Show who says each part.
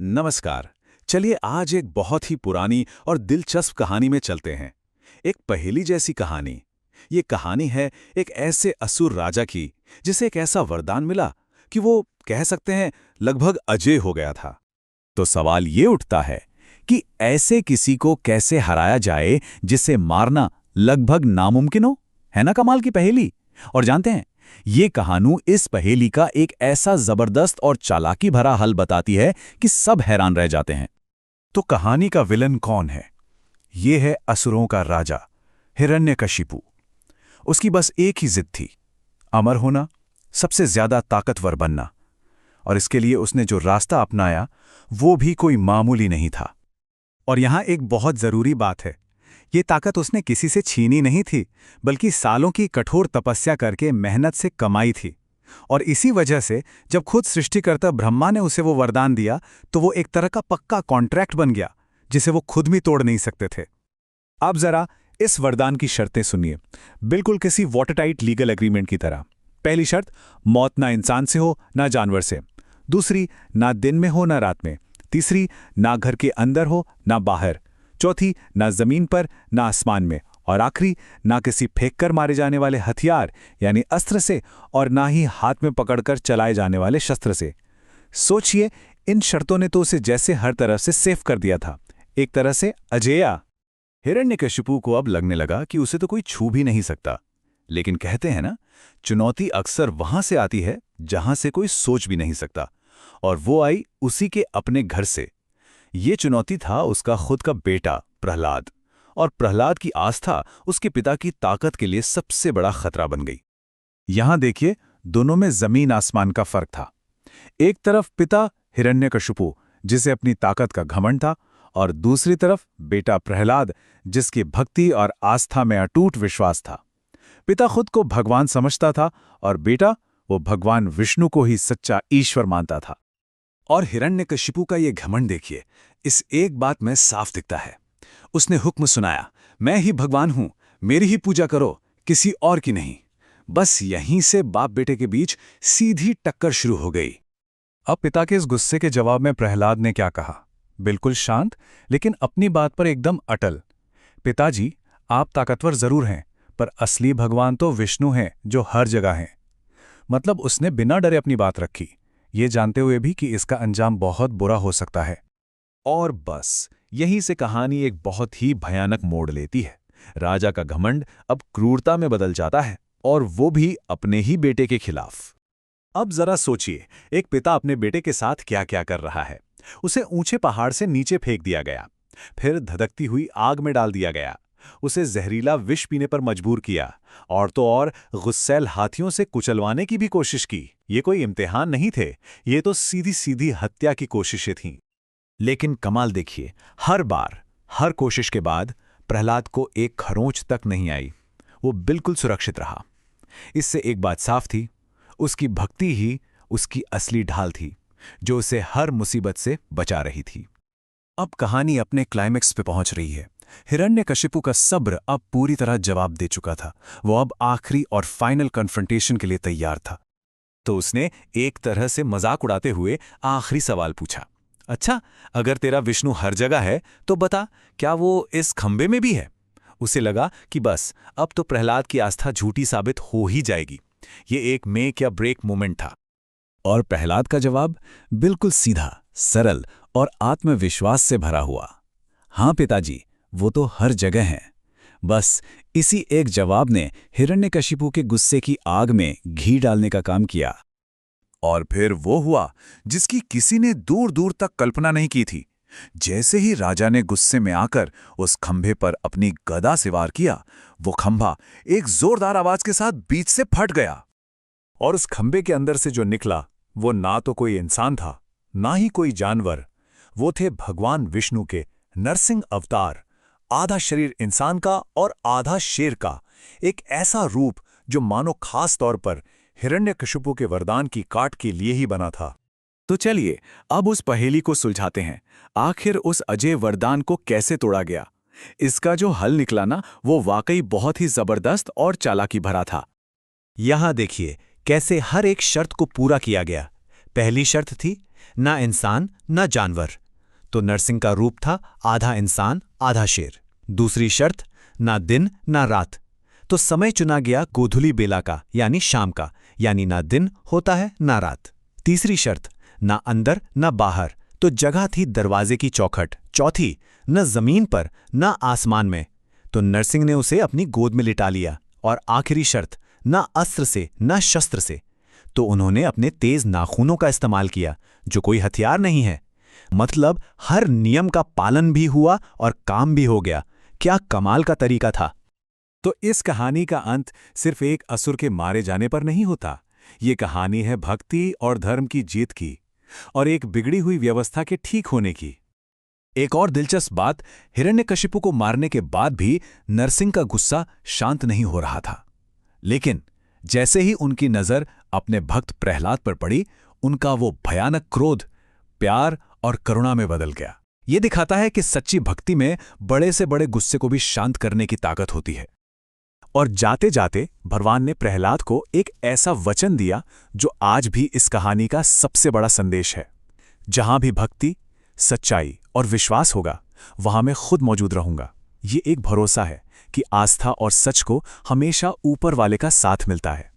Speaker 1: नमस्कार। चलिए आज एक बहुत ही पुरानी और दिलचस्प कहानी में चलते हैं। एक पहेली जैसी कहानी। ये कहानी है एक ऐसे असुर राजा की जिसे एक ऐसा वरदान मिला कि वो कह सकते हैं लगभग अजेय हो गया था। तो सवाल ये उठता है कि ऐसे किसी को कैसे हराया जाए जिसे मारना लगभग नामुमकिन हो। है ना कमाल की पहेली। और जानते हैं ये कहानी इस पहेली का एक ऐसा जबरदस्त और चालाकी भरा हल बताती है कि सब हैरान रह जाते हैं। तो कहानी का विलन कौन है? ये है असुरों का राजा हिरण्यकशिपु। उसकी बस एक ही जिद थी, अमर होना, सबसे ज्यादा ताकतवर बनना। और इसके लिए उसने जो रास्ता अपनाया वो भी कोई मामूली नहीं था। और यहां एक बहुत जरूरी बात है, ये ताकत उसने किसी से छीनी नहीं थी, बल्कि सालों की कठोर तपस्या करके मेहनत से कमाई थी। और इसी वजह से जब खुद सृष्टिकर्ता ब्रह्मा ने उसे वो वरदान दिया तो वो एक तरह का पक्का कॉन्ट्रैक्ट बन गया जिसे वो खुद भी तोड़ नहीं सकते थे। अब जरा इस वरदान की शर्तें सुनिए, बिल्कुल किसी वाटरटाइट लीगल एग्रीमेंट की तरह। पहली शर्त, मौत ना इंसान से हो ना जानवर से। दूसरी, ना दिन में हो ना रात में। तीसरी, ना घर के अंदर हो ना बाहर। चौथी, ना जमीन पर ना आसमान में। और आखिरी, ना किसी फेंककर मारे जाने वाले हथियार यानी अस्त्र से और ना ही हाथ में पकड़कर चलाए जाने वाले शस्त्र से। सोचिए, इन शर्तों ने तो उसे जैसे हर तरफ से सेफ कर दिया था, एक तरह से अजेया। हिरण्यकशिपु को अब लगने लगा कि उसे तो कोई छू भी नहीं सकता। लेकिन कहते हैं ना, चुनौती अक्सर वहां से आती है जहां से कोई सोच भी नहीं सकता। और वो आई उसी के अपने घर से। ये चुनौती था उसका खुद का बेटा प्रहलाद। और प्रहलाद की आस्था उसके पिता की ताकत के लिए सबसे बड़ा खतरा बन गई। यहां देखिए, दोनों में जमीन आसमान का फर्क था। एक तरफ पिता हिरण्यकशिपु जिसे अपनी ताकत का घमंड था, और दूसरी तरफ बेटा प्रहलाद जिसकी भक्ति और आस्था में अटूट विश्वास था। पिता खुद को भगवान समझता था और बेटा वो भगवान विष्णु को ही सच्चा ईश्वर मानता था। और हिरण्यकशिपु का ये घमंड देखिए, इस एक बात में साफ दिखता है। उसने हुक्म सुनाया, मैं ही भगवान हूं, मेरी ही पूजा करो, किसी और की नहीं। बस यहीं से बाप बेटे के बीच सीधी टक्कर शुरू हो गई। अब पिता के इस गुस्से के जवाब में प्रहलाद ने क्या कहा? बिल्कुल शांत, लेकिन अपनी बात पर एकदम अटल। पिताजी, आप ताकतवर जरूर हैं, पर असली भगवान तो विष्णु हैं जो हर जगह हैं। मतलब उसने बिना डरे अपनी बात रखी, ये जानते हुए भी कि इसका अंजाम बहुत बुरा हो सकता है। और बस यहीं से कहानी एक बहुत ही भयानक मोड़ लेती है। राजा का घमंड अब क्रूरता में बदल जाता है, और वो भी अपने ही बेटे के खिलाफ। अब जरा सोचिए, एक पिता अपने बेटे के साथ क्या क्या कर रहा है। उसे ऊंचे पहाड़ से नीचे फेंक दिया गया, फिर धधकती हुई आग में डाल दिया गया, उसे जहरीला विष पीने पर मजबूर किया, और तो और गुस्सैल हाथियों से कुचलवाने की भी कोशिश की। ये कोई इम्तिहान नहीं थे, ये तो सीधी सीधी हत्या की कोशिशें थीं। लेकिन कमाल देखिए, हर बार हर कोशिश के बाद प्रहलाद को एक खरोंच तक नहीं आई। वो बिल्कुल सुरक्षित रहा। इससे एक बात साफ थी, उसकी भक्ति ही उसकी असली ढाल थी, जो उसे हर मुसीबत से बचा रही थी। अब कहानी अपने क्लाइमेक्स पे पहुंच रही है। हिरण्यकशिपु का सब्र अब पूरी तरह जवाब दे चुका था। वो अब आखिरी और फाइनल कन्फ्रंटेशन के लिए तैयार था। तो उसने एक तरह से मजाक उड़ाते हुए आखिरी सवाल पूछा, अच्छा, अगर तेरा विष्णु हर जगह है तो बता, क्या वो इस खंबे में भी है? उसे लगा कि बस अब तो प्रहलाद की आस्था झूठी साबित हो ही जाएगी। ये एक मेक या ब्रेक मोमेंट था। और प्रहलाद का जवाब बिल्कुल सीधा, सरल और आत्मविश्वास से भरा हुआ। हाँ पिताजी, वो तो हर जगह हैं। बस इसी एक जवाब ने हिरण्यकशिपु के गुस्से की आग में घी डालने का काम किया। और फिर वो हुआ जिसकी किसी ने दूर दूर तक कल्पना नहीं की थी। जैसे ही राजा ने गुस्से में आकर उस खंभे पर अपनी गदा से वार किया, वो खंभा एक जोरदार आवाज के साथ बीच से फट गया। और उस खंभे के अंदर से जो निकला वो ना तो कोई इंसान था, ना ही कोई जानवर। वो थे भगवान विष्णु के नरसिंह अवतार, आधा शरीर इंसान का और आधा शेर का। एक ऐसा रूप जो मानो खास तौर पर हिरण्यकशिपु के वरदान की काट के लिए ही बना था। तो चलिए अब उस पहेली को सुलझाते हैं। आखिर उस अजय वरदान को कैसे तोड़ा गया? इसका जो हल निकला ना, वो वाकई बहुत ही जबरदस्त और चालाकी भरा था। यहां देखिए कैसे हर एक शर्त को पूरा किया गया। पहली शर्त थी,
Speaker 2: ना इंसान ना जानवर। तो नरसिंह का रूप था आधा इंसान आधा शेर। दूसरी शर्त, ना दिन ना रात। तो समय चुना गया गोधुली बेला का यानी शाम का, यानी ना दिन होता है ना रात। तीसरी शर्त, ना अंदर ना बाहर। तो जगह थी दरवाजे की चौखट। चौथी, न जमीन पर न आसमान में। तो नरसिंह ने उसे अपनी गोद में लिटा लिया। और आखिरी शर्त, न अस्त्र से न शस्त्र से। तो उन्होंने अपने तेज नाखूनों का इस्तेमाल किया, जो कोई हथियार नहीं है। मतलब हर नियम का पालन भी हुआ और काम भी हो गया। क्या कमाल का तरीका था।
Speaker 1: तो इस कहानी का अंत सिर्फ एक असुर के मारे जाने पर नहीं होता। ये कहानी है भक्ति और धर्म की जीत की, और एक बिगड़ी हुई व्यवस्था के ठीक होने की। एक और दिलचस्प बात, हिरण्यकशिपु को मारने के बाद भी नरसिंह का गुस्सा शांत नहीं हो रहा था। लेकिन जैसे ही उनकी नजर अपने भक्त प्रहलाद पर पड़ी, उनका वो भयानक क्रोध प्यार और करुणा में बदल गया। ये दिखाता है कि सच्ची भक्ति में बड़े से बड़े गुस्से को भी शांत करने की ताकत होती है। और जाते जाते भगवान ने प्रहलाद को एक ऐसा वचन दिया जो आज भी इस कहानी का सबसे बड़ा संदेश है। जहां भी भक्ति, सच्चाई और विश्वास होगा, वहां मैं खुद मौजूद रहूंगा। ये एक भरोसा है कि आस्था और सच को हमेशा ऊपर वाले का साथ मिलता है।